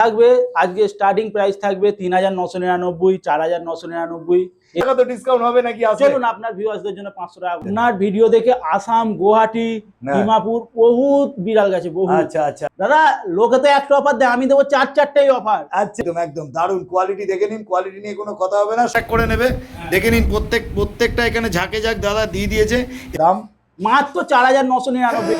থাকবে আজকে starting price থাকবে ৩৯৯৯, ৪৯৯৯। টাকা তো ডিসকাউন্ট হবে নাকি? চলুন আপনার ভিউয়ার্সদের জন্য ৫০০ টাকা। আপনার ভিডিও দেখে আসাম, গুয়াহাটি, ডিমাপুর বহুত বিড়াল গেছে বহু। আচ্ছা আচ্ছা দাদা লোকে তো একটা অফার দেয়, আমি দেবো চারটেই অফার। আচ্ছা একদম একদম দারুণ কোয়ালিটি দেখে নিন, কোয়ালিটি নিয়ে কোনো কথা হবে না, চেক করে নেবে। দেখে নিন প্রত্যেকটা এখানে ঝাঁকে ঝাঁক দাদা দিয়ে দিয়েছে। দাম মাত্র ৪৯৯৯।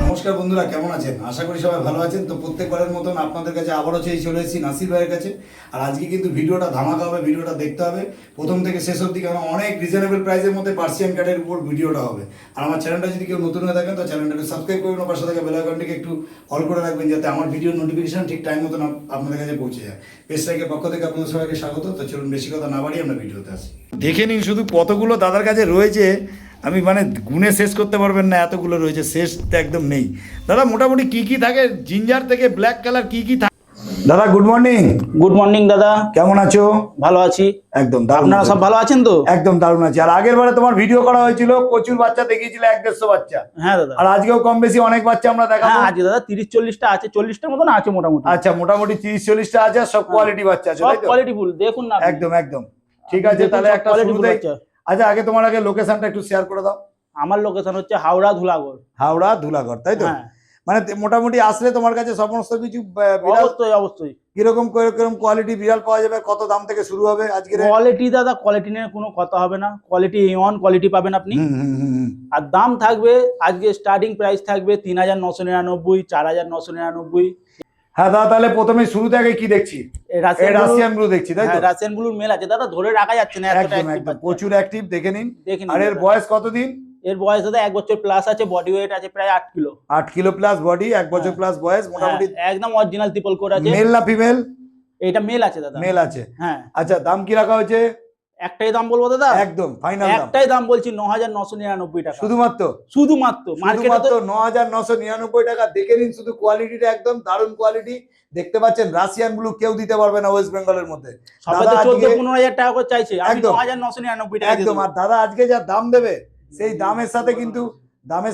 নমস্কার বন্ধুরা, কেমন আছেন? আশা করি সবাই ভালো আছেন। তো প্রত্যেকবারের মতন আপনাদের কাছে আবারও চলে এসেছি নাসির ভাইয়ের কাছে। আর আজকে কিন্তু ভিডিওটা ধামাকা হবে, ভিডিওটা দেখতে হবে প্রথম থেকে শেষ অবধি, কারণ অনেক রিজনেবল প্রাইসের মধ্যে পার্সিয়ান ক্যাটের উপর ভিডিওটা হবে। আর আমার চ্যানেলটা যদি কেউ নতুন হয়ে থাকেন তো চ্যানেলটাকে সাবস্ক্রাইব করবেন, পাশে থাকা বেল আইকনটিকে একটু অল করে রাখবেন, যাতে আমার ভিডিওর নোটিফিকেশন ঠিক টাইম মতন আপনাদের কাছে পৌঁছে যায়। পেজটাকে পক্ষ থেকে আপনাদের সবাইকে স্বাগত। তো চলুন বেশি কথা না বাড়িয়ে আমরা ভিডিওতে আসি। দেখে নিন শুধু কতগুলো দাদার কাছে রয়েছে, আমি মানে গুনে শেষ করতে পারবেন না, এতগুলো রয়েছে, শেষ একদম নেই। দাদা মোটামুটি কি কি থাকে জিঞ্জার থেকে ব্ল্যাক কালার কি থাকে? দাদা গুড মর্নিং। গুড মর্নিং দাদা, কেমন আছো? ভালো আছি, একদম আপনারা সব ভালো আছেন তো? একদম দারুণ আছি। আর আগের বারে তোমার ভিডিও করা হয়েছিল, প্রচুর বাচ্চা দেখিয়েছিল, ১-১৫০ বাচ্চা। হ্যাঁ দাদা। আর আজকেও কম বেশি অনেক বাচ্চা আমরা দেখাবো। আজকে দাদা ৩০-৪০টা আছে, ৪০টার মতন আছে মোটামুটি। আচ্ছা মোটামুটি ৩০-৪০টা আছে, সব কোয়ালিটি বাচ্চা আছে, সব তাই তো? কোয়ালিটি ফুল দেখুন না। একদম একদম ঠিক আছে। তাহলে একটা শুরুতেই আচ্ছা আগে তোমার আগে লোকেশনটা একটু শেয়ার করে দাও। আমার লোকেশন হচ্ছে হাওড়া ধুলাগড়। হাওড়া ধুলাগড়, তাই তো? মানে মোটামুটি আসলে তোমার কাছে সমস্ত কিছু অবশ্যই অবশ্যই। কিরকম কোয়ালিটি বিড়াল পাওয়া যাবে, কত দাম থেকে শুরু হবে আজকে? কোয়ালিটি দাদা, কোয়ালিটি নিয়ে কোনো কথা হবে না, কোয়ালিটি A1 কোয়ালিটি পাবেন আপনি। আর দাম থাকবে আজকে স্টার্টিং প্রাইস থাকবে ৩৯৯৯, ৪৯৯৯। হ্যাঁ দাদা, তাহলে প্রথমে শুরুতে আগে কি দেখছি? রাশিয়ান ব্লু দেখছি, তাই তো? রাশিয়ান ব্লুর মেল আছে দাদা, ধরে রাখা যাচ্ছে না, একদম প্রচুর অ্যাক্টিভ, দেখে নিন। আর এর বয়স কতদিন? এর বয়স দাদা ১ বছর প্লাস আছে, বডি ওয়েট আছে প্রায় ৮ কিলো। ৮ কিলো প্লাস বডি, 1 বছর প্লাস বয়স, মোটামুটি একদম অরিজিনাল ট্রিপল কোট আছে। মেল না ফিমেল? এটা মেল আছে দাদা। মেল আছে, হ্যাঁ। আচ্ছা দাম কি রাখা হয়েছে? একটাই দাম বলবো দাদা, একদম ফাইনাল দাম, একটাই দাম বলছি ৯৯৯৯ টাকা শুধুমাত্র মার্কেটে ৯৯৯৯ টাকা। দেখে নিন শুধু কোয়ালিটিটা, একদম দারুণ কোয়ালিটি। দেখতে পাচ্ছেন রাশিয়ান ব্লু কেউ দিতে পারবে না ওয়েস্ট বেঙ্গলের মধ্যে। সবাই তো ১৪-১৫ টাকা করে চাইছে, আমি ৯৯৯৯ টাকা একদম। আর দাদা আজকে যা দাম দেবে সেই দামের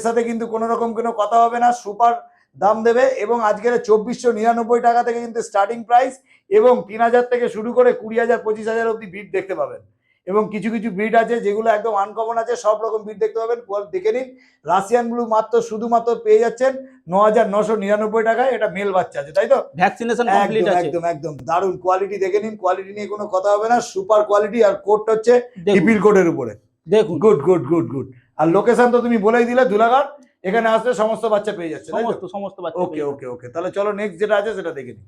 সাথে কিন্তু কোনো রকম কোনো কথা হবে না, সুপার দাম দেবে। এবং আজকের ২৪৯৯ টাকা থেকে কিন্তু স্টার্টিং প্রাইস, এবং ৩০০০ থেকে শুরু করে ২০০০০ ২৫০০০ অব্দি বিট দেখতে পাবেন। এবং কিছু কিছু ব্রিড আছে যেগুলো একদম আনকমন আছে, সব রকম ব্রিড দেখতে পাবেন। দেখে নিন রাশিয়ান ব্লু শুধুমাত্র পেয়ে যাচ্ছেন ৯৯৯৯ টাকায়। এটা মেল বাচ্চা আছে, তাই তো? ভ্যাকসিনেশন কমপ্লিট আছে। একদম একদম দারুণ কোয়ালিটি, দেখে নিন। কোয়ালিটি নিয়ে কোনো কথা হবে না, সুপার কোয়ালিটি। আর কোডটা হচ্ছে টিপিল কোডের উপরে, দেখুন। Good good good good. আর লোকেশন তো তুমি বলেই দিলে, ধুলাগড়। এখানে আসলে সমস্ত বাচ্চা পেয়ে যাচ্ছে, সমস্ত বাচ্চা। ওকে ওকে ওকে, তাহলে চলো নেক্সট যেটা আছে সেটা দেখে নিই।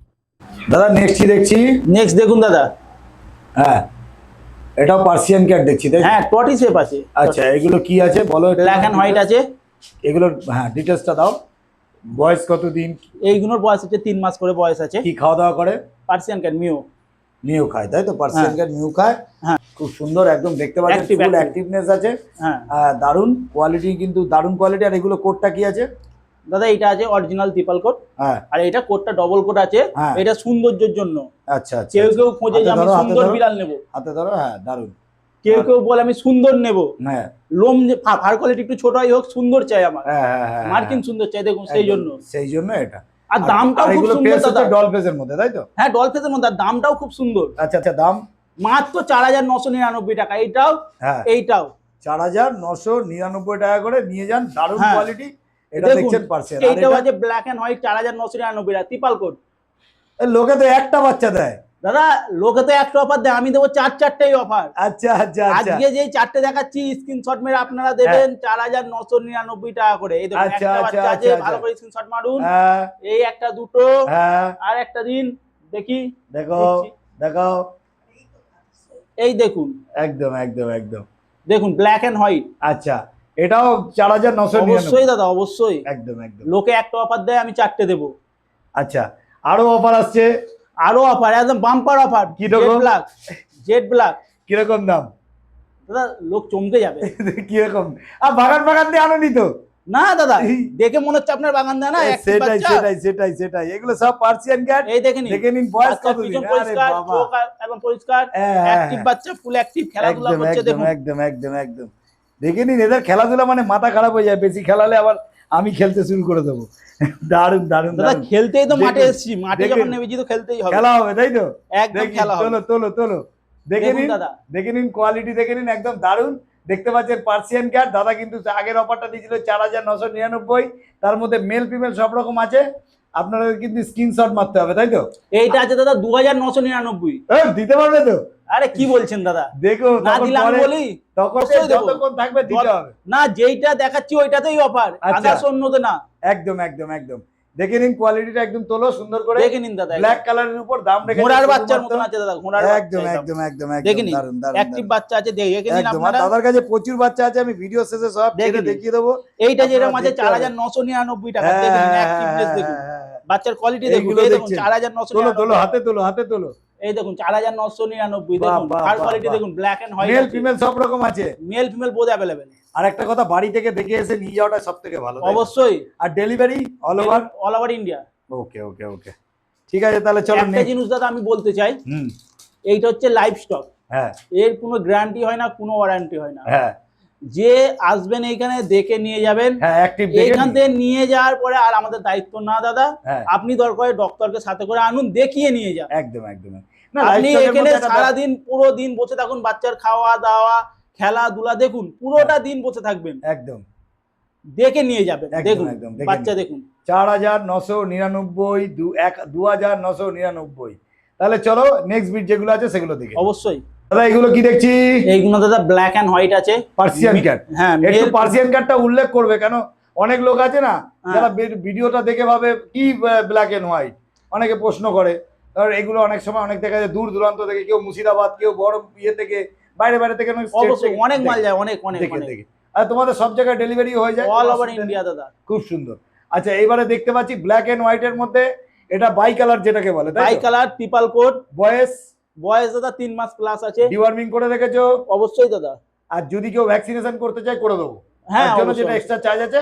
দাদা নেক্সট কি দেখছি? নেক্সট দেখুন দাদা, হ্যাঁ এটাও পার্সিয়ান ক্যাট দেখছি, তাই? হ্যাঁ টর্টি শেপ আছে। আচ্ছা এগুলো কি আছে বলো? ব্ল্যাক এন্ড হোয়াইট আছে এগুলোর, হ্যাঁ ডিটেলসটা দাও। বয়স কতদিন? এইগুলোর বয়স হচ্ছে ৩ মাস করে বয়স আছে। কি খাওয়া দাওয়া করে? পার্সিয়ান ক্যাট মিউ খায়, তাই তো? পার্সিয়ান ক্যাট মিউ খায়। হ্যাঁ খুব সুন্দর, একদম দেখতে পাচ্ছেন ফুল অ্যাক্টিভনেস আছে। হ্যাঁ দারুণ কোয়ালিটি, কিন্তু দারুণ কোয়ালিটি। আর এগুলো কোডটা কি আছে দাদা? এটা আছে অরিজিনাল ট্রিপল কোট। হ্যাঁ। আর এটা কোটটা ডবল কোট আছে, এটা সৌন্দর্যের জন্য। আচ্ছা আচ্ছা। কেউ কেউ খোঁজে যে আমি সুন্দর বিড়াল নেব, হাতে ধরো। হ্যাঁ দারুণ। কেউ কেউ বলে আমি সুন্দর নেব, হ্যাঁ লোম ফার কোয়ালিটি একটু ছোটই হোক, সুন্দর চাই আমার। হ্যাঁ হ্যাঁ, মার্কিন সুন্দর চাই, দেখুন সেই জন্য এটা। আর দামটাও খুব সুন্দর দাদা, ডল ফেসের মধ্যে, তাই তো? হ্যাঁ ডল ফেসের মধ্যে, আর দামটাও খুব সুন্দর। আচ্ছা আচ্ছা, দাম মাত্র ৪৯৯৯ টাকা। এইটাও এইটাও ৪৯৯৯ টাকা করে নিয়ে যান, দারুণ কোয়ালিটি। এটা দেখছেন পার্সিয়ান। এইটাও আছে ব্ল্যাক এন্ড হোয়াইট ৪৯৯৯ টাকা ট্রিপল কোট। লোকে তো একটা বাচ্চা দেয় দাদা, লোকে তো একটা অফার দেয়, আমি দেবো চারটেই অফার। আচ্ছা আচ্ছা। আজকে যে চারটে দেখাচ্ছি স্ক্রিনশট মেরে আপনারা দেবেন ৪৯৯৯ টাকা করে। এই দেখুন একটা বাচ্চা আছে, ভালো করে স্ক্রিনশট মারুন। এই একটা, দুটো, আর একটা দিন দেখি, দেখো দেখো, এই দেখুন। একদম একদম একদম দেখুন ব্ল্যাক এন্ড হোয়াইট। আচ্ছা এটাও ৪৯৯৯? অবশ্যই দাদা অবশ্যই, একদম একদম। লোকে একটা অফার দেয়, আমি চারটে দেবো। আচ্ছা আরো অফার আসছে, আরো অফার, একদম বাম্পার অফার। জেড ব্ল্যাক কিরকম দাম দাদা? লোক চমকে যাবে। কিরকম? আর বাগান দিয়ে আনো নি তো? না দাদা, দেখে মনে হচ্ছে আপনার বাগান দেয় না। সেটাই সেটাই সেটাই সেটাই, এগুলো সব পার্সিয়ান ক্যাট। এই দেখে নিন বয়স কতদিন? পরিষ্কার, চোখ একদম পরিষ্কার, অ্যাক্টিভ বাচ্চা, ফুল অ্যাক্টিভ, খেলাধুলা করছে। দেখুন একদম একদম একদম একদম, দেখে নিন। এদের খেলাধুলা মানে মাথা খারাপ হয়ে যায়, বেশি খেলালে আবার আমি খেলতে শুরু করে দেবো। দারুন দারুন দাদা, দারুন। খেলতেই তো মাঠে দেখুন, এসেছি, মাঠে দেখুন। যখন নেমেছি তো খেলতেই হবে। খেলা হবে তাই তো? একদম দেখি, খেলা হবে। তোলো তোলো তোলো, দেখে দেখুন নিন দাদা। দেখে নিন, কোয়ালিটি দেখে নিন, একদম দারুন। দেখতে পাচ্ছেন পার্সিয়ান ক্যাট। দাদা কিন্তু আগের অফারটা দিয়েছিল 4999, তার মধ্যে মেল ফিমেল সব রকম আছে। আপনাদের কিন্তু স্ক্রিনশট মারতে হবে তাই তো? এইটা আছে দাদা 2999। দিতে পারবে তো? আরে কি বলছেন দাদা, দেখো না তখন দিলে আমি পরে, বলি তখন অবশ্যই দেবো। যতক্ষণ থাকবে দিতে হবে। না, যেইটা দেখাচ্ছি ওইটাতেই অফার, আচ্ছা। আদার্স অন্যতে না। একদম একদম একদম। দেখে নিন কোয়ালিটিটা একদম তোলো সুন্দর করে। দেখে নিন দাদা, ব্ল্যাক কালারের উপর দাম রেখেছে ঘোড়ার বাচ্চার শুধুমাত্র। মতন আছে দাদা, ঘোড়ার একদম বাচ্চা একদম একদম দেখে একদম নিন। দারুন দারুন অ্যাক্টিভ বাচ্চা আছে, দেখে নিন একদম। আর আপনারা। দাদার কাছে প্রচুর বাচ্চা আছে, আমি ভিডিও শেষে সব দেখে ছেড়ে নিন। দেখিয়ে দেবো। এইটা যেরকম আছে দেখতে হবে। 4999 টাকা, দেখে নিন অ্যাক্টিভনেস দেখুন, বাচ্চার কোয়ালিটি দেখুন। এইগুলো এই দেখুন দেখছেন। 4999। তোলো হাতে তোলো, হাতে তোলো। এই দেখুন 4999 বাহ, দেখুন, বাহ, আর বাহ, কোয়ালিটি বাহ। দেখুন, ব্ল্যাক এন্ড হোয়াইট মেল আছে, ফিমেল সব রকম আছে। Male female both available. আর একটা কথা, বাড়ি থেকে দেখে এসে নিয়ে যাওয়াটা সব থেকে ভালো তাই তো? অবশ্যই। আর delivery all over? All over India. Okay okay okay, ঠিক আছে তাহলে চলো একটা জিনিস দাদা আমি বলতে চাই, হুম, এইটা হচ্ছে লাইভ স্টক, হ্যাঁ এর কোনো গ্যারান্টি হয় না, কোনো ওয়ারেন্টি হয় না। হ্যাঁ যে আসবেন এইখানে দেখে নিয়ে যাবেন, হ্যাঁ, অ্যাক্টিভ এইখান থেকে নিয়ে যাওয়ার পরে আর আমাদের দায়িত্ব না দাদা। হ্যাঁ। আপনি দরকার ডক্টরকে সাথে করে আনুন, দেখিয়ে নিয়ে যান। একদম একদম। না, আপনি লাইফস্টাইলের এখানে মধ্যে একটা সারাদিন পুরো দিন বসে থাকুন, বাচ্চার খাওয়া দাওয়া খেলাধুলা দেখুন, পুরোটা দিন বসে থাকবেন, একদম দেখে নিয়ে যাবেন। একদম, দেখুন একদম, দেখে বাচ্চা নিন। দেখুন। 4999, 2999। তাহলে চলো নেক্সট বিট যেগুলো আছে সেগুলো দেখে। অবশ্যই দাদা এগুলো কি দেখছি? এইগুলো দাদা ব্ল্যাক এন্ড হোয়াইট আছে, পার্সিয়ান ক্যাট। হ্যাঁ একটু male- পার্সিয়ান ক্যাটটা উল্লেখ করবে, কেন অনেক লোক আছে না হ্যাঁ। যারা ভিডিওটা দেখে ভাবে কি ব্ল্যাক এন্ড হোয়াইট, অনেকে প্রশ্ন করে। আর এগুলো অনেক সময় অনেক দেখা যায় দূর দূরান্ত থেকে, কেউ মুর্শিদাবাদ, কেউ বড় ইয়ে থেকে, বাইরে বাইরে থেকে, অনেক state অবশ্যই থেকে অনেক মাল দেখে, যায়, অনেক অনেক দেখে অনেক। দেখে। আর তোমাদের সব জায়গায় ডেলিভারি হয়ে যায় অল কোনো ওভার অসুবিধা নেই। ইন্ডিয়া দাদা। খুব সুন্দর। আচ্ছা এইবারে দেখতে পাচ্ছি ব্ল্যাক এন্ড হোয়াইট এর মধ্যে, এটা বাই কালার যেটাকে বলে তাই বাই তো? কালার ট্রিপল কোড, বয়স বয়স দাদা 3 মাস প্লাস আছে। ডিওয়ার্মিং করে রেখেছো? অবশ্যই দাদা। আর যদি কেউ ভ্যাকসিনেশন করতে চায় করে দেবো, হ্যাঁ তার জন্য অবশ্যই, যেটা এক্সট্রা চার্জ আছে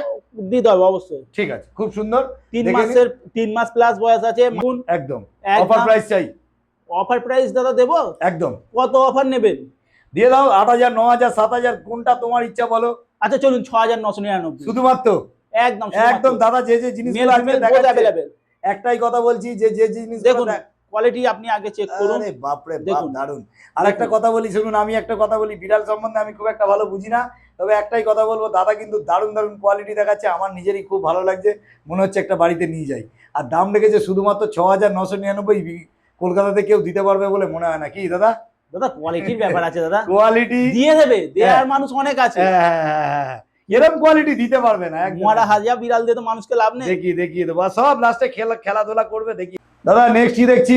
দিতে হবে অবশ্যই। ঠিক আছে, খুব সুন্দর। 3 দেখে নিন। মাসের 3 মাস প্লাস বয়স আছে। একদম একদম। অফার প্রাইস চাই। অফার প্রাইস দাদা দেবো? একদম কত অফার নেবেন? দিয়ে দাও। 8000, 9000, 7000, কোনটা তোমার ইচ্ছা বলো। আচ্ছা চলুন 6999। শুধুমাত্র একদম একদম দাদা যে যে জিনিসগুলো আজকে দেখাচ্ছে, अवेलेबल। একটাই কথা বলছি, যে যে জিনিসগুলো দেখুন কোয়ালিটি আপনি আগে চেক করুন। আরে বাপরে বাপ, দেখুন। দারুন। আর একটা কথা বলি শুনুন, আমি একটা কথা বলি, বিড়াল সম্বন্ধে আমি খুব একটা ভালো বুঝি না, তবে একটাই কথা বলবো, দাদা কিন্তু দারুণ দারুণ কোয়ালিটি দেখাচ্ছে, আমার নিজেরই খুব ভালো লাগছে, মনে হচ্ছে একটা বাড়িতে নিয়ে যাই। আর দাম রেখেছে শুধুমাত্র 6999, কলকাতাতে কেউ দিতে পারবে বলে মনে হয় না, কি দাদা? দাদা কোয়ালিটির ব্যাপার আছে দাদা, কোয়ালিটি দিয়ে দেবে, দেওয়ার মানুষ অনেক আছে। এরকম কোয়ালিটি দিতে পারবে না একদম। মরা হাজার বিড়াল দিয়ে তো মানুষকে লাভ নেই। দেখিয়ে দেবো, আর সব লাস্টে খেলাধুলা করবে। দেখি দাদা নেক্সট কি দেখছি?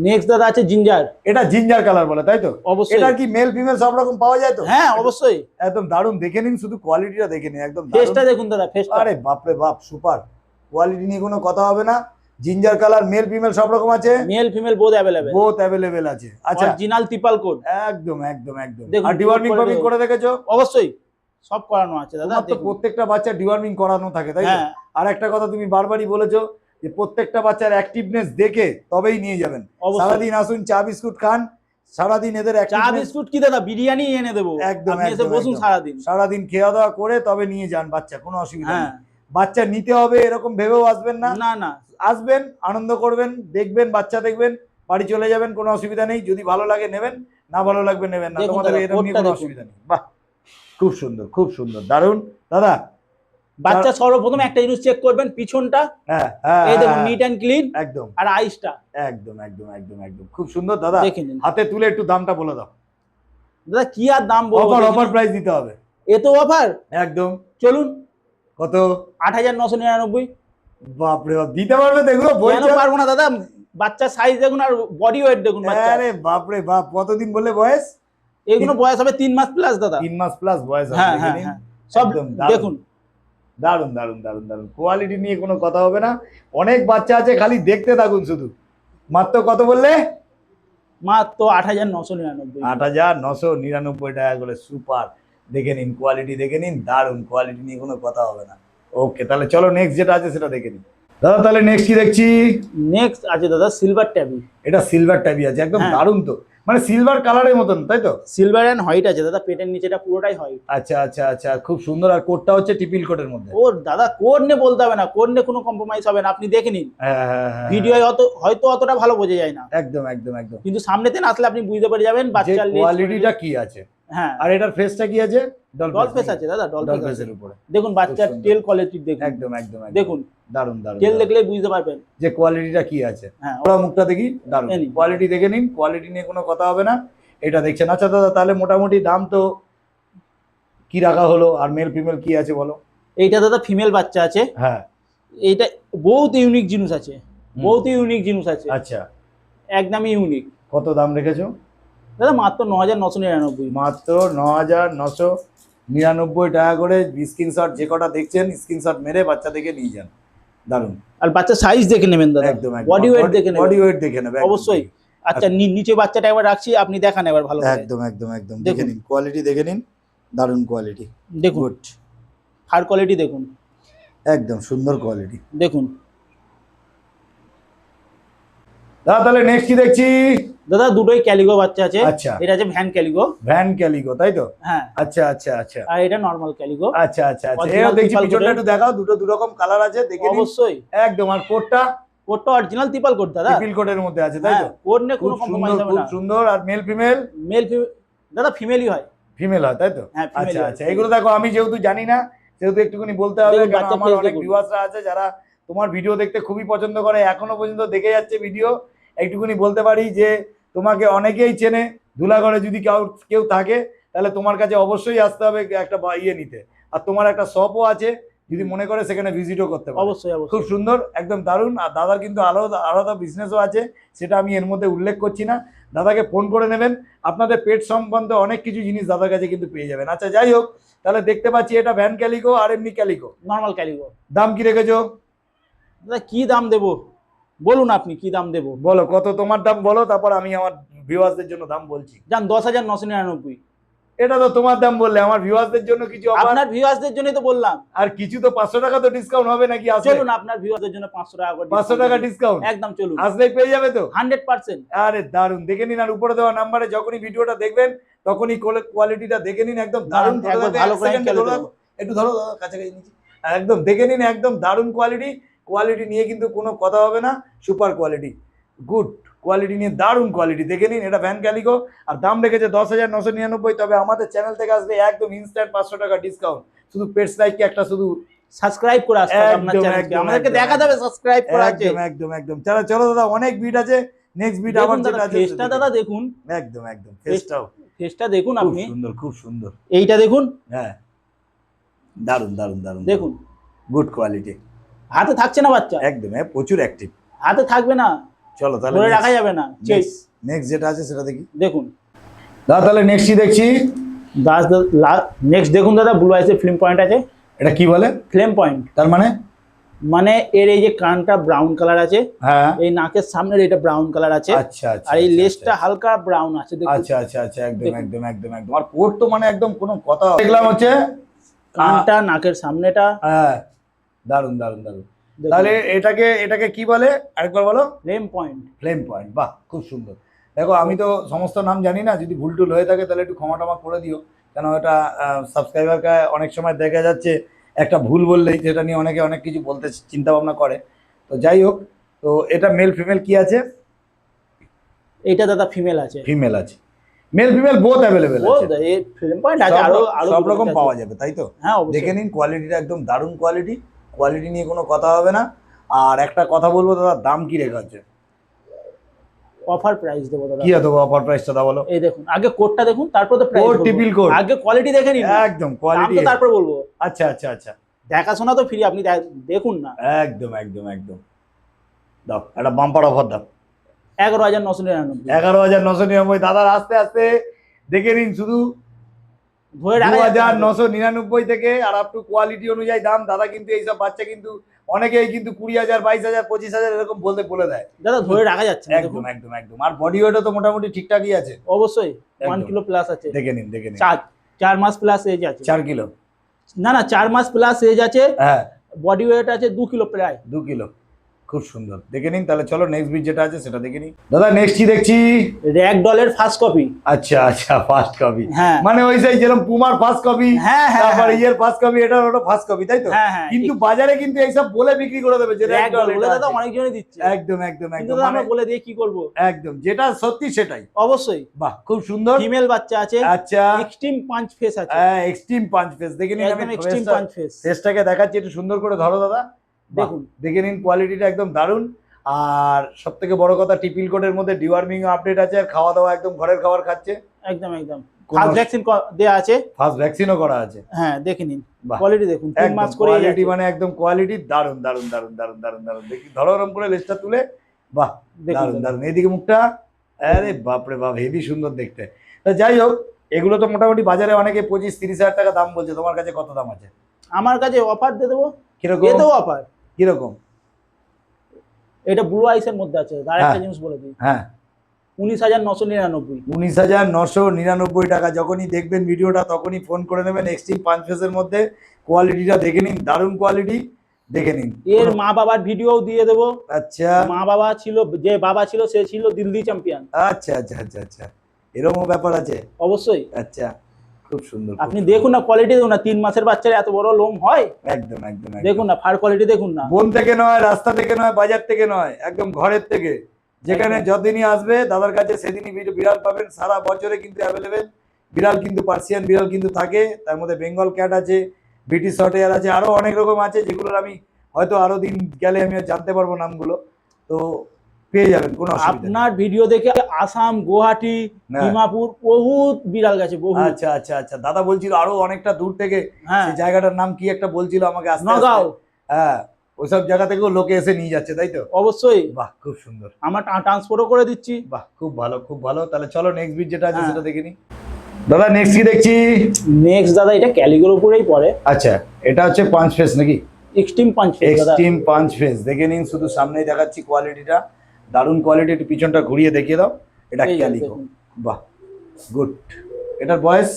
নেক্সট দাদা আছে জিঞ্জার। এটা জিঞ্জার কালার বলে তাই তো? অবশ্যই। এটা কি মেল ফিমেল সব রকম পাওয়া যায় তো? হ্যাঁ অবশ্যই। একদম দারুণ, দেখে নিন, শুধু কোয়ালিটিটা দেখে নিন, একদম দারুণ। ফেসটা দেখুন দাদা, ফেসটা। আরে বাপরে বাপ, সুপার কোয়ালিটি নিয়ে কোনো কথা হবে না। জিঞ্জার কালার, মেল ফিমেল সব রকম আছে, male female both available. Both available আছে। আচ্ছা অরিজিনাল ট্রিপল কোড। একদম একদম একদম। দেখুন, আর ডিওয়ার্মিং করে ফার্মিং দেবো। করে রেখেছো? অবশ্যই সব করানো আছে দাদা। তোমার তো দেখুন। প্রত্যেকটা বাচ্চা ডিওয়ার্মিং করানো থাকে তাই তো? হ্যাঁ। আর একটা কথা তুমি বারবারই বলেছো যে প্রত্যেকটা বাচ্চার অ্যাক্টিভনেস দেখে তবেই নিয়ে যাবেন। অবশ্যই। সারাদিন আসুন, চা বিস্কুট খান, সারাদিন এদের চা অ্যাক্টিভনেস বিস্কুট কি দাদা, বিরিয়ানি এনে দেবো, একদম, আপনি এসে একদম, বসুন একদম। সারাদিন। সারাদিন খাওয়া দাওয়া করে তবে নিয়ে যান বাচ্চা, কোনো অসুবিধা হ্যাঁ। নেই। বাচ্চা নিতে হবে এরকম ভেবেও আসবেন না, না না, আসবেন, আনন্দ করবেন, দেখবেন, বাচ্চা দেখবেন, বাড়ি চলে যাবেন, কোনো অসুবিধা নেই। যদি ভালো লাগে নেবেন, না ভালো লাগবে নেবেন না, দেখুন তোমাদের দাদা, এরকম নিয়ে কোটটা কোনো দেখুন। অসুবিধা নেই। বাহ, খুব সুন্দর খুব সুন্দর, দারুণ। দাদা বাচ্চা সর্বপ্রথম একটা জিনিস চেক করবেন, পিছনটা হ্যাঁ হ্যাঁ এই দেখুন হ্যাঁ, নিট এন্ড ক্লিন, একদম আর আইসটা একদম একদম একদম একদম খুব সুন্দর। দাদা দেখে নিন। হাতে তুলে একটু দামটা বলে দাও। দাদা কি আর দাম বলবো, অফার দেখে অফার নিন। প্রাইস দিতে হবে এ তো অফার, একদম। চলুন কত? 8999। বাপরে বাপ, দিতে পারবে তো এগুলো? কেন বলছো? পারবো না দাদা, বাচ্চার সাইজ দেখুন আর বডি ওয়েট দেখুন বাচ্চা। আরে বাপরে বাপ, কতদিন বললে বয়স? এগুলো বয়স হবে 3 মাস প্লাস দাদা। 3 মাস প্লাস বয়স হবে, হ্যাঁ দেখে হ্যাঁ নিন। হ্যাঁ, সব একদম দারুণ। দেখুন। দারুন দারুন দারুন দারুন, কোয়ালিটি নিয়ে কোনো কথা হবে না। অনেক বাচ্চা আছে, খালি দেখতে থাকুন শুধু। মাত্র কত বললে? মাত্র 8999। 8999 টাকা করে, সুপার। দেখে নিন কোয়ালিটি, দেখে নিন, দারুন কোয়ালিটি নিয়ে কোনো কথা হবে না। ওকে তাহলে চলো নেক্সট যেটা আছে সেটা দেখে নিন। দাদা তাহলে নেক্সট কি দেখছি? নেক্সট আছে দাদা সিলভার ট্যাবি। এটা সিলভার ট্যাবি আছে, একদম হ্যাঁ। দারুন তো। মানে সিলভার কালারের মতন, তাই তো? সিলভার এন্ড হোয়াইট আছে দাদা, পেটের নিচেটা পুরোটাই হোয়াইট। আচ্ছা আচ্ছা আচ্ছা, খুব সুন্দর। আর কোটটা হচ্ছে টিপিল কোটের মধ্যে। ও দাদা কোড নিয়ে বলতে হবে না, কোড নিয়ে কোনো কম্প্রোমাইজ হবে না, আপনি দেখে নিন। ভিডিও হয়তো অতটা ভালো বোঝা যায় না। একদম একদম একদম। কিন্তু সামনেতে না আসলে আপনি বুঝতে পেরে যাবেন বাচ্চার কোয়ালিটিটা কি আছে। হ্যাঁ, আর এটার ফেসটা কি আছে? ডল ফেস আছে দাদা, ডল ফেসের উপরে। দেখুন বাচ্চার টেল কোয়ালিটি দেখুন। একদম একদম দেখুন, দারুন দারুন। টেল দেখলে বুঝতে পারবেন যে কোয়ালিটিটা কি আছে। হ্যাঁ, ওরা মুখটা দেখি, দারুন কোয়ালিটি দেখে নিন, কোয়ালিটি নিয়ে কোনো কথা হবে না। এটা দেখছেন। আচ্ছা দাদা, তাহলে মোটামুটি দাম তো কি রাখা হলো? আর মেল ফিমেল কি আছে বলো? এইটা দাদা ফিমেল বাচ্চা আছে। হ্যাঁ, এইটা বহুত ইউনিক জিনিস আছে, বহুত ইউনিক জিনিস আছে। আচ্ছা, একদমই ইউনিক। কত দাম রেখেছো দাদা? মাত্র 9,999। মাত্র 9,999 টাকা করে। স্ক্রিনশট যে কটা দেখছেন, স্ক্রিনশট মেরে বাচ্চা দেখে নিয়ে যান। দারুন। আর বাচ্চা সাইজ দেখে নেবেন দাদা, একদম বডি ওয়েট দেখে নেবেন। বডি ওয়েট দেখে নেবেন অবশ্যই। আচ্ছা, নিচে বাচ্চাটা একবার রাখছি, আপনি দেখান একবার ভালো করে। একদম একদম একদম দেখে নিন, কোয়ালিটি দেখে নিন, দারুন কোয়ালিটি। দেখুন হার কোয়ালিটি দেখুন, একদম সুন্দর কোয়ালিটি দেখুন দাদা। তাহলে নেক্সট কি দেখছি? দাদা দুটোই ক্যালিগো বাচ্চা আছে। আচ্ছা, এটা আছে ভ্যান ক্যালিগো। ভ্যান ক্যালিগো, তাই তো? হ্যাঁ। আচ্ছা আচ্ছা আচ্ছা। আর এটা নরমাল ক্যালিগো। আচ্ছা আচ্ছা আচ্ছা। এও দেখছি পিছনটা একটু দেখাও, দুটো দু রকম কালার আছে, দেখে নিন। অবশ্যই। একদম। আর কোটটা? কোটটা অরিজিনাল ত্রিপাল কোট দাদা, ত্রিপিল কোটের মধ্যে আছে, তাই তো? কোট নিয়ে কোনো কম্প্রোমাইজ হবে না। খুব সুন্দর। আর মেল ফিমেল? মেল দাদা ফিমেলই হয়। ফিমেল হয়, তাই তো? হ্যাঁ, আচ্ছা আচ্ছা। এগুলো দেখো, আমি যেহেতু জানি না সেহেতু একটুখানি বলতে হবে, কারণ আমার অনেক ভিউয়ার্সরা আছে যারা তোমার ভিডিও দেখতে খুবই পছন্দ করে, এখনো পর্যন্ত দেখে যাচ্ছে ভিডিও। একটুখানি বলতে পারি যে তোমাকে অনেকেই চেনে, ধুলাগড়ে যদি কেউ থাকে তাহলে তোমার কাছে অবশ্যই আসতে হবে একটা ইয়ে নিতে। আর তোমার একটা শপও আছে, যদি মনে করে সেখানে ভিজিটও করতে পারো। অবশ্যই অবশ্যই। খুব সুন্দর, একদম দারুণ। আর দাদার কিন্তু আলাদা আলাদা বিজনেসও আছে, সেটা আমি এর মধ্যে উল্লেখ করছি না। দাদাকে ফোন করে নেবেন, আপনাদের পেট সম্বন্ধে অনেক কিছু জিনিস দাদার কাছে কিন্তু পেয়ে যাবেন। আচ্ছা, যাই হোক, তাহলে দেখতে পাচ্ছি এটা ভ্যান ক্যালিকো আর এমনি ক্যালিকো, নরমাল ক্যালিকো। দাম কি রেখেছো দাদা? কি দাম দেবো বলুন, আপনি কি দাম দেবো বলো, কত তোমার দাম বলো, তারপর আমি আমার ভিউয়ার্সদের জন্য দাম বলছি। জান 10,999। এটা তো তোমার দাম বললে, আমার ভিউয়ার্সদের জন্য কিছু অফার? আপনার ভিউয়ার্সদের জন্যই তো বললাম। আর কিছু তো 500 টাকা তো ডিসকাউন্ট হবে নাকি? চলুন, আপনার ভিউয়ারদের জন্য 500 টাকা করে 500 টাকা ডিসকাউন্ট একদম চলুন, আসলেই পেয়ে যাবে তো 100%। আরে দারুন, দেখে নিন। আর উপরে দেওয়া নাম্বারে যখনই ভিডিওটা দেখবেন তখনই কোয়ালিটিটা দেখে নিন, একদম দারুন। ভালো করে একটু ধরো দাদা, কাছাকাছি নিচে, একদম দেখে নিন, একদম দারুন কোয়ালিটি। কোয়ালিটি নিয়ে কিন্তু কোনো কথা হবে না, সুপার কোয়ালিটি, গুড কোয়ালিটি নিয়ে দারুন কোয়ালিটি, দেখে নিন। এটা ভ্যান ক্যালিকো। আর দাম রেখেছে 10,999। তবে আমাদের চ্যানেল থেকে আসলে একদম ইনস্ট্যান্ট 500 টাকা ডিসকাউন্ট। শুধু পেটস লাইককে একটা শুধু সাবস্ক্রাইব করে আসতে হবে আপনার চ্যানেলকে, আমাদেরকে দেখা যাবে সাবস্ক্রাইব করা আছে। একদম একদম একদম। চলো দাদা, অনেক বিট আছে, নেক্সট বিট আবার যেটা আছে ফেসটা দাদা দেখুন, একদম একদম ফেসটা দেখুন আপনি, খুব সুন্দর খুব সুন্দর। এইটা দেখুন, হ্যাঁ, দারুন দারুন দারুন দেখুন, গুড কোয়ালিটি। হাতে থাকছে না বাচ্চা, একদম প্রচুর অ্যাক্টিভ, হাতে থাকবে না। চলো তাহলে ধরে রাখা যাবে না। নেক্সট যেটা আছে সেটা দেখি। দেখুন দাদা, তাহলে নেক্সট কি দেখছি? নেক্সট দেখুন দাদা, ব্লু আইসের ফিল্ম পয়েন্ট আছে। এটা কি বলে? Flame point. তার মানে এর এই যে কানটা ব্রাউন কালার আছে, হ্যাঁ, এই নাকের সামনের এটা ব্রাউন কালার আছে। আচ্ছা আচ্ছা। আর এই লেজটা হালকা ব্রাউন আছে। আচ্ছা আচ্ছা আচ্ছা, একদম একদম একদম একদম। আর কোট তো মানে একদম কোনো কথা দেখলাম হচ্ছে কানটা, নাকের সামনেটা, হ্যাঁ, দারুন দারুন দারুন। তাহলে এটাকে কি বলে আরেকবার বলো? Flame point. ফ্লেম পয়েন্ট, বাহ, খুব সুন্দর। দেখো, আমি তো সমস্ত নাম জানি না, যদি ভুল টুল হয়ে থাকে তাহলে একটু ক্ষমা টমা করে দিও, কেন এটা সাবস্ক্রাইবারকে অনেক সময় দেখা যাচ্ছে একটা ভুল বললেই যেটা নিয়ে অনেকে অনেক কিছু বলতে চিন্তা ভাবনা করে। তো যাই হোক, তো এটা মেল ফিমেল কি আছে? এটা দাদা ফিমেল আছে। ফিমেল আছে, মেল ফিমেল বোথ অ্যাভেলেবেল আছে। এই ফিল্ম পয়েন্ট আছে, আরো সব রকম পাওয়া যাবে, তাই তো? হ্যাঁ, দেখে নিন, কোয়ালিটিটা একদম দারুণ কোয়ালিটি, কোয়ালিটি নিয়ে কোনো কথা হবে না। আর একটা কথা বলবো দাদা, দাম কি রেখা আছে? অফার প্রাইস দেবো দাদা। কি দেবো অফার প্রাইসটা দাও বলো? এই দেখুন, আগে কোডটা দেখুন, তারপর তো প্রাইস। কোড টিপিল কোড, আগে কোয়ালিটি দেখে নিন। একদম কোয়ালিটি, তারপর বলবো। আচ্ছা আচ্ছা আচ্ছা, দেখাশোনা তো ফ্রি, আপনি দেখুন না। একদম একদম একদম। দাও একটা বাম্পার অফার দাও। 11,999। 11,999। দাদার আস্তে আস্তে দেখে নিন, শুধু 2,999 থেকে আর আপ টু কোয়ালিটি অনুযায়ী দাম। দাদা কিন্তু এইসব বাচ্চা কিন্তু অনেকেই কিন্তু 20,000, 22,000, 25,000 এরকম বলে দেয়। দাদা ধরে রাখা যাচ্ছে না। একদম একদম একদম। আর বডি ওয়েটও তো মোটামুটি ঠিকঠাকই আছে। অবশ্যই 1 কিলো প্লাস আছে। দেখে নিন 4 মাস প্লাস এজ আছে। 4 কিলো না 4 মাস প্লাস এজ আছে। হ্যাঁ, বডি ওয়েট আছে 2 কিলো প্রায়। 2 কিলো, খুব সুন্দর, দেখে নিন। তাহলে চলো নেক্সট বিট যেটা আছে সেটা দেখে নিন। দাদা নেক্সট কি দেখছি? র্যাক ডলের ফার্স্ট কপি। আচ্ছা আচ্ছা, ফার্স্ট কপি। হ্যাঁ, মানে ওই সেই যেরকম পুমার ফার্স্ট কপি, হ্যাঁ হ্যাঁ, তারপর ইয়ের ফার্স্ট কপি, এটা ওটা ফার্স্ট কপি, তাই তো? হ্যাঁ হ্যাঁ। কিন্তু বাজারে কিন্তু এইসব বলে বিক্রি করে দেবে যে র্যাক ডল বলে দাদা আছে। অনেকজনই দিচ্ছে। একদম একদম কিন্তু একদম, দাদা মানে আমরা বলে দিয়ে কি করব? একদম যেটা সত্যি সেটাই। অবশ্যই। বাহ, খুব সুন্দর। ফিমেল বাচ্চা আছে। আচ্ছা, এক্সট্রিম পাঁচ ফেস আছে। এক্সট্রিম পাঁচ ফেস, দেখে নিন। আমি এক্সট্রিম পাঁচ ফেস। ফেসটাকে দেখাচ্ছি, একটু সুন্দর করে ধরো দাদা। দেখুন, দেখে নিন, কোয়ালিটিটা একদম দারুণ। আর সব থেকে বড় কথা, টিপিল কোডের মধ্যে ডিওয়ার্মিং আপডেট আছে, আর খাওয়া দাওয়া একদম ঘরের খাবার খাচ্ছে। একদম একদম। ফার্স্ট ভ্যাকসিন দেয়া আছে। ফার্স্ট ভ্যাকসিনও করা আছে। হ্যাঁ, দেখে নিন কোয়ালিটি দেখুন, 3 মাস করে কোয়ালিটি, মানে একদম কোয়ালিটি দারুণ দারুণ দারুণ দারুণ দারুণ দারুণ। দেখি ধরো ওরকম করে লেজটা তুলে, বাহ দারুণ দারুণ। এইদিকে মুখটা, আরে বাপরে বাপ, হেভি সুন্দর দেখতে। তা যাই হোক, এগুলো তো মোটামুটি বাজারে অনেকে 25-30 হাজার টাকা দাম বলছে, তোমার কাছে কত দাম আছে? আমার কাছে অফার দিয়ে দেবো। কিরকম? এতেও অফার। কিরকম? এটা ব্লু আইসের মধ্যে আছে, আর একটা জিনিস বলে দিই। হ্যাঁ, 19,999। 19,999 টাকা। যখনই দেখবেন ভিডিওটা তখনই ফোন করে নেবেন। এক্সট্রিম পাঁচ ফেসের মধ্যে কোয়ালিটিটা দেখে নিন, দারুণ কোয়ালিটি, দেখে নিন। এর মা বাবার ভিডিও দিয়ে দেবো। আচ্ছা, মা বাবা ছিল, যে বাবা ছিল সে ছিল দিল্লি চ্যাম্পিয়ন। আচ্ছা আচ্ছা আচ্ছা আচ্ছা, এরকম ব্যাপার আছে? অবশ্যই। আচ্ছা, খুব সুন্দর। আপনি দেখুন না কোয়ালিটি, দেখুন না, 3 মাসের বাচ্চার এত বড় লোম হয়? একদম একদম, দেখুন না, ফার কোয়ালিটি দেখুন না। বন থেকে নয়, রাস্তা থেকে নয়, বাজার থেকে নয়, একদম ঘরের থেকে। যেখানে যতদিনই আসবে দাদার কাছে সেদিনই বিড়াল পাবেন। সারা বছরে কিন্তু অ্যাভেলেবেল বিড়াল, কিন্তু পার্সিয়ান বিড়াল কিন্তু থাকে। তার মধ্যে বেঙ্গল ক্যাট আছে, ব্রিটিশ শর্ট হেয়ার আছে, আরো অনেক রকম আছে, যেগুলোর আমি হয়তো আরো দিন গেলে আমি জানতে পারবো নামগুলো। তো পেয়ে যাবেন, কোনো অসুবিধা নেই। আপনার ভিডিও দেখে আসাম, গুয়াহাটি, ডিমাপুর বহুত বিড়াল গেছে, বহু। আচ্ছা আচ্ছা আচ্ছা, দাদা বলছিল আরো অনেকটা দূর থেকে। হ্যাঁ, সেই জায়গাটার নাম কি একটা বলছিল আমাকে, নগাঁও। হ্যাঁ, ওইসব জায়গা থেকেও লোকে এসে নিয়ে যাচ্ছে, তাই তো? অবশ্যই। বাহ, খুব সুন্দর। আমরা ট্রান্সপোর্টও করে দিচ্ছি। বাহ, খুব ভালো খুব ভালো। তাহলে চলো নেক্সট বিট যেটা আছে সেটা দেখে নিই। দাদা নেক্সট কি দেখছি? নেক্সট দাদা এটা ক্যালিগোর উপরেই পড়ে। আচ্ছা, এটা হচ্ছে পাঁচ ফেস নাকি? এক্সট্রিম পাঁচ ফেস দাদা। এক্সট্রিম পাঁচ ফেস, দেখে নিন। শুধু সামনেই দেখাচ্ছি কোয়ালিটিটা, দারুণ কোয়ালিটি। একটু পিছনটা ঘুরিয়ে দেখিয়ে দাও। এটা এই যে ক্যালিগো। দেখুন। বাহ, গুড। এটার বয়স?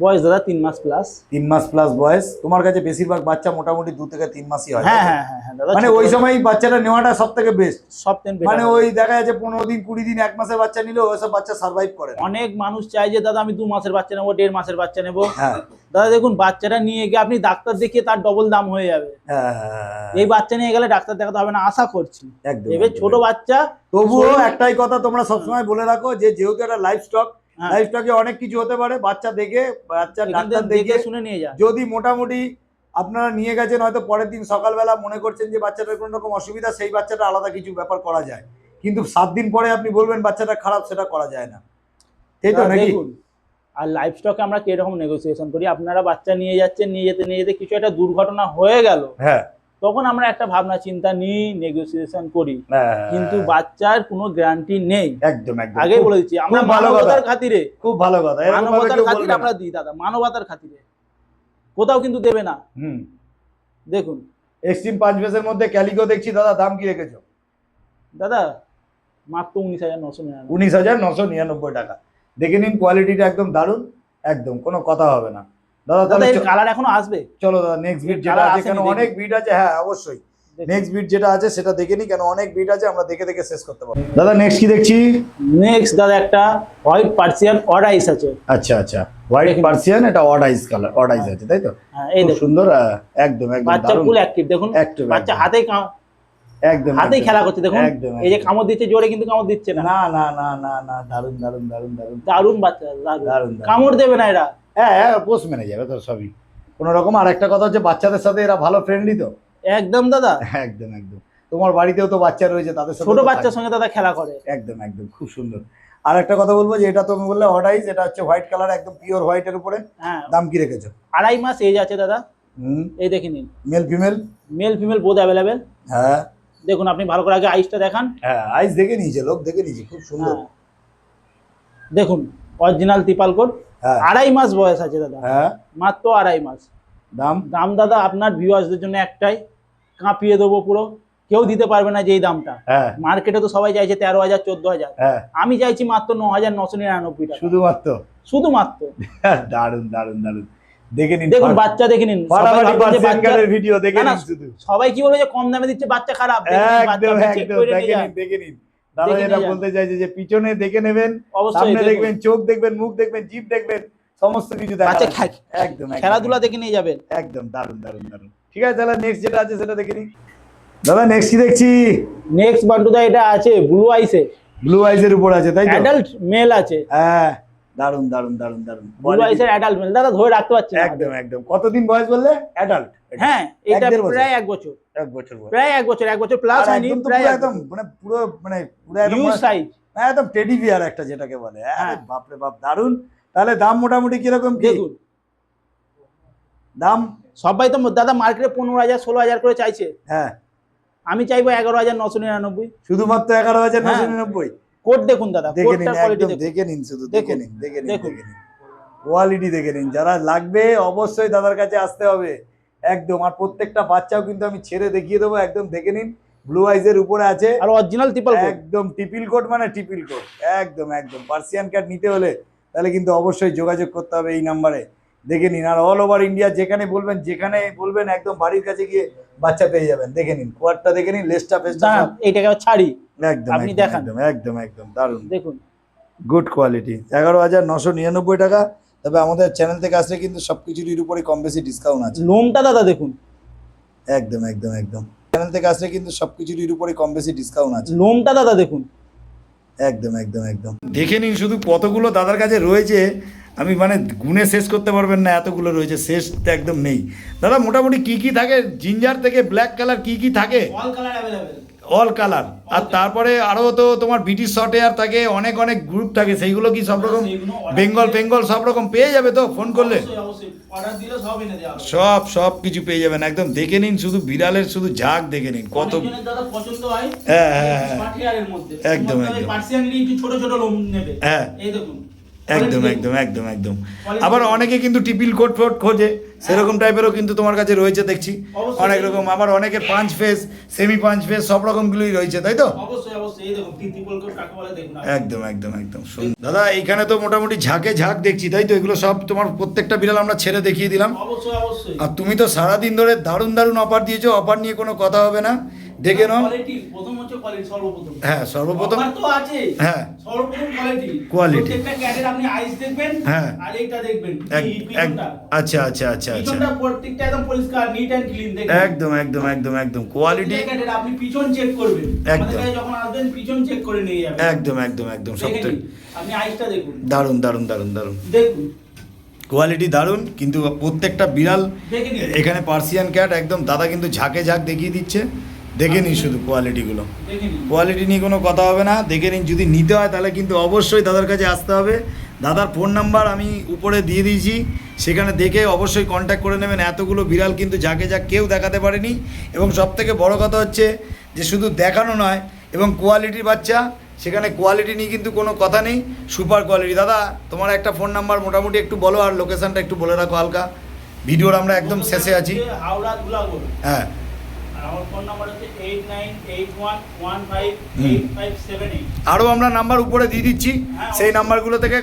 বয়স দাদা 3 মাস প্লাস। 3 মাস প্লাস বয়স। তোমার কাছে বেশিরভাগ বাচ্চা মোটামুটি 2 থেকে 3 মাসই হয়। হ্যাঁ হ্যাঁ হ্যাঁ দাদা, মানে ওই সময় বাচ্চাটা নেওয়াটা সব থেকে বেস্ট। সবথেকে বেটার। মানে ওই দেখা যাচ্ছে 15 দিন 20 দিন 1 মাসের বাচ্চা নিলেও ওইসব বাচ্চা সার্ভাইভ করে। অনেক মানুষ চায় যে দাদা আমি 2 মাসের বাচ্চা নেবো, 1.5 মাসের বাচ্চা নেবো। হ্যাঁ দাদা দেখুন, বাচ্চাটা নিয়ে গিয়ে আপনি ডাক্তার দেখিয়ে তার ডবল দাম হয়ে যাবে। হ্যাঁ, এই বাচ্চা নিয়ে গেলে ডাক্তার দেখাতে হবে না, আশা করছি। একদম। এবার ছোট বাচ্চা, তবুও একটাই কথা তোমরা সবসময় বলে রাখো, যে যেহেতু একটা লাইফ স্টক, হ্যাঁ, লাইফ স্টকে অনেক কিছু হতে পারে। বাচ্চা দেখে, বাচ্চার এখান ডাক্তার থেকে দেখে দেখে শুনে নিয়ে যান। যদি মোটামুটি আপনারা নিয়ে গেছেন, হয়তো পরের দিন সকালবেলা মনে করছেন যে বাচ্চাটার কোনো রকম অসুবিধা, সেই বাচ্চাটা আলাদা কিছু ব্যাপার করা যায়। কিন্তু 7 দিন পরে আপনি বলবেন বাচ্চাটা খারাপ, সেটা করা যায় না, এই তো নাকি? দেখুন, আর লাইফ স্টকে আমরা কিরকম নেগোসিয়েশন করি, আপনারা বাচ্চা নিয়ে যাচ্ছেন, নিয়ে যেতে কিছু একটা দুর্ঘটনা হয়ে গেল, হ্যাঁ, তখন আমরা একটা ভাবনা চিন্তা নিই, নেগোসিয়েশন করি। কিন্তু বাচ্চার কোনো গ্যারান্টি নেই। একদম একদম, আগে বলে দিচ্ছি, আমরা মানবতার খাতিরে, খুব ভালো কথা, মানবতার খাতিরে আমরা দিই দাদা, মানবতার খাতিরে। কোথাও কিন্তু দেবে না। দেখুন, এক্সট্রিম 5 ফেসের মধ্যে ক্যালিগো দেখছি দাদা, দাম কি রেখেছো? দাদা মাত্র 19,999। 19,999 টাকা। দেখে নিন, কোয়ালিটিটা একদম দারুণ, একদম কোনো কথা হবে না। দাদা দাদা তাহলে এর কালার এখনো আসবে। চলো দাদা নেক্সট বিট যেটা আছে, কেন অনেক বিট আছে। হ্যাঁ অবশ্যই, নেক্সট বিট যেটা আছে সেটা দেখে নি, কেন অনেক বিট আছে, আমরা দেখে দেখে শেষ করতে পারবো। দাদা নেক্সট কি দেখছি? নেক্সট দাদা একটা হোয়াইট পার্সিয়ান অড আইস আছে। আচ্ছা আচ্ছা, হোয়াইট পার্সিয়ান, এটা অড আইস কালার, অড আইস আছে, তাই তো? হ্যাঁ, এই দেখুন সুন্দর, একদম একদম বাচ্চা ফুল অ্যাক্টিভ। দেখুন বাচ্চা একদম হাতেই খেলা করছে। দেখুন একদম, এই যে কামড় দিচ্ছে, জোরে কিন্তু কামড় দিচ্ছে না। না না না না না, দারুন দারুন দারুন দারুন দারুণ বাচ্চা, দারুন। কামড় দেবে না এরা। হ্যাঁ, পোষ মেনে যাবে তো সবই কোনো রকম। আর একটা কথা হচ্ছে, বাচ্চাদের সাথে এরা ভালো ফ্রেন্ডলি তো। একদম দাদা, একদম একদম। তোমার বাড়িতেও তো বাচ্চা রয়েছে, তাদের সাথে ছোট বাচ্চার সঙ্গে দাদা খেলা করে। একদম একদম, খুব সুন্দর। আর একটা কথা বলবো, যে এটা তুমি বললে অড আইস, এটা হচ্ছে হোয়াইট কালার, একদম পিওর হোয়াইটের উপরে। হ্যাঁ, দাম কি রেখেছো? 2.5 মাস এজ আছে দাদা। এই দেখে নিন, male female? Mail female both available. হ্যাঁ দেখুন, আপনি ভালো করে আগে আইসটা দেখান। হ্যাঁ, আইস দেখে নিয়েছে, লোক দেখে নিয়েছে, খুব সুন্দর। হ্যাঁ, দেখুন অরিজিনাল ত্রিপাল কোট। হ্যাঁ 2.5 মাস বয়স আছে দাদা। হ্যাঁ, মাত্র 2.5 মাস। দাম? দাম দাদা আপনার ভিউয়ার্সদের জন্য একটাই, কাঁপিয়ে দেবো পুরো, কেউ দিতে পারবে না যেই দামটা। হ্যাঁ মার্কেটে তো সবাই চাইছে 13,000 14,000, হ্যাঁ, আমি চাইছি মাত্র 9,999 টাকা। শুধুমাত্র? শুধুমাত্র। দারুন দারুন দারুন। দেখে নিন, দেখুন বাচ্চা দেখে নিন, ফাটাফাটি পার্সিয়ান ক্যাটের ভিডিও দেখে নিন শুধু। সবাই কি বলবে যে কম দামে দিচ্ছে বাচ্চা খারাপ, একদম একদম দেখে নিন দাদা যেটা বলতে চাইছে যে পিছনে দেখে নেবেন, সামনে দেখবেন, চোখ দেখবেন, মুখ দেখবেন, জিভ দেখবেন, সমস্ত কিছু দেখাবেন। একদম খেলাধুলা দেখে নিয়ে যাবেন, একদম দারুন দারুন দারুন। ঠিক আছে তাহলে নেক্সট যেটা আছে সেটা দেখে নিই। দাদা নেক্সট কি দেখছি? নেক্সট বান্টুদা এটা আছে ব্লু আইসে, ব্লু আইজের উপর আছে তাই তো? অ্যাডাল্ট মেল আছে। হ্যাঁ দারুন দারুন দারুন দারুন। ব্লু আইসের অ্যাডাল্ট মেল দাদা ধরে রাখতে পারছি না। একদম একদম। কতদিন বয়স বললে? অ্যাডাল্ট? হ্যাঁ এটা প্রায় 1 বছর। 1 বছর বয়স, প্রায় 1 বছর, 1 বছর প্লাস হয়নি, প্রায় একদম মানে পুরো একদম হিউজ সাইজ, একদম টেডি বিয়ার একটা যেটাকে বলে। আরে বাপ রে বাপ দারুন। তাহলে দাম মোটামুটি কিরকম কি? দেখুন দাম সবাই তো দাদা মার্কেটে 15,000 16,000 করে চাইছে, হ্যাঁ আমি চাইবো 11,999। শুধুমাত্র 11,999। কোট দেখুন দাদা, দেখে নিন, কোটটার কোয়ালিটি একদম দেখে নিন, শুধু দেখে নিন, দেখে নিন, দেখুন দেখে নিন কোয়ালিটি দেখে নিন। যারা লাগবে অবশ্যই দাদার কাছে আসতে হবে একদম। আর প্রত্যেকটা বাচ্চাও কিন্তু আমি ছেড়ে দেখিয়ে দেবো, একদম দেখে নিন। ব্লু আইজের উপরে আছে আর অরিজিনাল ট্রিপল কোট, একদম টিপিল কোট মানে টিপিল কোট, একদম একদম। পার্সিয়ান ক্যাট নিতে হলে তাহলে কিন্তু অবশ্যই যোগাযোগ করতে হবে এই নাম্বারে, দেখে নিন। আর অল ওভার ইন্ডিয়া যেখানে বলবেন একদম বাড়ির কাছে গিয়ে বাচ্চা পেয়ে যাবেন। দেখে নিন কোয়ারটা, দেখে নিন লেসটা ফেসটা, এইটাকে ছাড়ি একদম আপনি দেখান, একদম একদম একদম দারুন দেখুন গুড কোয়ালিটি। 11,999 টাকা। তবে আমাদের চ্যানেল থেকে আসলে কিন্তু সবকিছুর উপরে কম বেশি ডিসকাউন্ট আছে। লোমটা দাদা দেখুন, একদম একদম একদম। চ্যানেল থেকে আসলে কিন্তু সবকিছুর উপরে কম বেশি ডিসকাউন্ট আছে। লোমটা দাদা দেখুন, একদম একদম একদম। দেখে নিন শুধু কতগুলো দাদার কাছে রয়েছে, আমি মানে গুনে শেষ করতে পারবেন না, এতগুলো রয়েছে, শেষ একদম নেই। দাদা মোটামুটি কি কি থাকে? জিঞ্জার থেকে ব্ল্যাক কালার কি কি থাকে? All colour available, all colour. আর তারপরে আরো তো তোমার ব্রিটিশ শর্ট হেয়ার থাকে, অনেক অনেক গ্রুপ থাকে, সেইগুলো কি সব রকম বেঙ্গল সব রকম পেয়ে যাবে তো ফোন করলে? অর্ডার দিলে সব এনে দেওয়া হবে, সব কিছু পেয়ে যাবেন একদম। দেখে নিন শুধু বিড়ালের শুধু ঝাঁক দেখে নিন কত। অনেকজনের দাদা পছন্দ হয় হ্যাঁ হ্যাঁ শর্ট হেয়ারের মধ্যে, একদম একদম। পার্সিয়ান নিয়ে একটু ছোট ছোট লোম নেবে, হ্যাঁ এই দেখুন একদম একদম একদম একদম। আবার অনেকে কিন্তু টিপিল কোট ফোট খোঁজে, সেরকম টাইপেরও কিন্তু তোমার কাছে রয়েছে দেখছি অনেক রকম। আবার অনেকে পাঁচ ফেস, সেমি পাঁচ ফেস, সব রকমগুলোই রয়েছে তাই তো? অবশ্যই অবশ্যই, এই দেখুন ট্রিপল কোট কাকে বলে দেখুন একদম একদম একদম। দাদা এইখানে তো মোটামুটি ঝাঁকে ঝাঁক দেখছি তাই তো? এগুলো সব তোমার প্রত্যেকটা বিড়াল আমরা ছেড়ে দেখিয়ে দিলাম। অবশ্যই অবশ্যই। আর তুমি তো সারাদিন ধরে দারুণ দারুণ অফার দিয়েছো, অফার নিয়ে কোনো কথা হবে না, দেখে নাও। কোয়ালিটি প্রথম হচ্ছে কোয়ালিটি, সর্বপ্রথম হ্যাঁ সর্বপ্রথম অফার তো আছে, হ্যাঁ সর্বপ্রথম কোয়ালিটি। প্রত্যেকটা ক্যাটের আপনি আইস দেখবেন, হ্যাঁ আর এইটা দেখবেন আচ্ছা আচ্ছা আচ্ছা আচ্ছা। পিছনটা প্রত্যেকটা একদম পরিষ্কার, নিট এন্ড ক্লিন দেখবেন, একদম একদম একদম একদম কোয়ালিটি। ক্যাটের আপনি পিছন চেক করবেন, আমাদের কাছে যখন আসবেন পিছন চেক করে নিয়ে যাবেন, একদম একদম একদম। সবথেকে আপনি আইসটা দেখুন, দারুণ দারুণ দারুণ দারুণ দেখুন কোয়ালিটি দারুণ। কিন্তু প্রত্যেকটা বিড়াল এখানে পার্সিয়ান ক্যাট একদম দাদা কিন্তু ঝাঁকে ঝাঁক দেখিয়ে দিচ্ছে, দেখে নিন শুধু কোয়ালিটিগুলো। কোয়ালিটি নিয়ে কোনো কথা হবে না, দেখে নিন। যদি নিতে হয় তাহলে কিন্তু অবশ্যই দাদার কাছে আসতে হবে। দাদার ফোন নাম্বার আমি উপরে দিয়ে দিয়েছি, সেখানে দেখে অবশ্যই কন্ট্যাক্ট করে নেবেন। এতগুলো বিড়াল কিন্তু ঝাঁকে ঝাঁক কেউ দেখাতে পারেনি। এবং সবথেকে বড় কথা হচ্ছে যে শুধু দেখানো নয়, এবং কোয়ালিটির বাচ্চা, সেখানে কোয়ালিটি নিয়ে কিন্তু কোনো কথা নেই, সুপার কোয়ালিটি। দাদা তোমার একটা ফোন নাম্বার মোটামুটি একটু বলো, আর লোকেশনটা একটু বলে রাখো হালকা, ভিডিওর আমরা একদম শেষে আছি। হাওড়া ধুলাগড়, হ্যাঁ আমার ফোন নাম্বার হচ্ছে 8981158578। আরও আমরা নাম্বার উপরে দিয়ে দিচ্ছি, সেই নাম্বারগুলো থেকে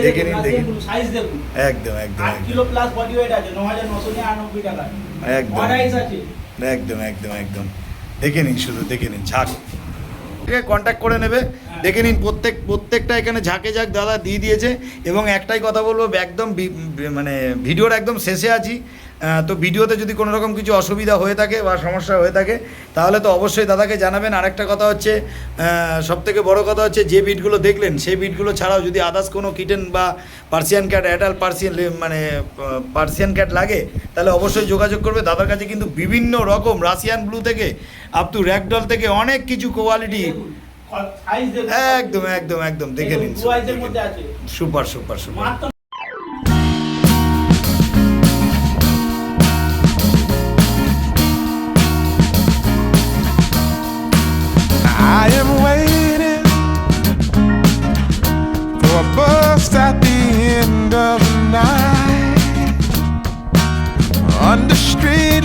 দেখে নিন, দেখে সাইজ দেখুন, একদম একদম 8 কিলো প্লাস বডি ওয়েট আছে, 9999 টাকা একদম অর্ডাইস আছে, একদম একদম একদম। দেখে নিন শুধু, দেখে নিন ঝাঁক, কন্ট্যাক্ট করে নেবে। দেখে নিন প্রত্যেকটা এখানে ঝাঁকে ঝাঁক দাদা দিয়ে দিয়েছে। এবং একটাই কথা বলবো, একদম মানে ভিডিওর একদম শেষে আছি, তো ভিডিওতে যদি কোনো রকম কিছু অসুবিধা হয়ে থাকে বা সমস্যা হয়ে থাকে তাহলে তো অবশ্যই দাদাকে জানাবেন। আরেকটা কথা হচ্ছে, সবথেকে বড় কথা হচ্ছে, যে বিটগুলো দেখলেন সেই বিটগুলো ছাড়াও যদি আদার্স কোনো কিটেন বা Persian cat, adult Persian cat লাগে তাহলে অবশ্যই যোগাযোগ করবে। দাদার কাছে কিন্তু বিভিন্ন রকম রাশিয়ান ব্লু থেকে আপ টু র্যাগডল থেকে অনেক কিছু কোয়ালিটি, একদম একদম একদম দেখে নিন, super super super. I am waiting for a bus at the end of the night under street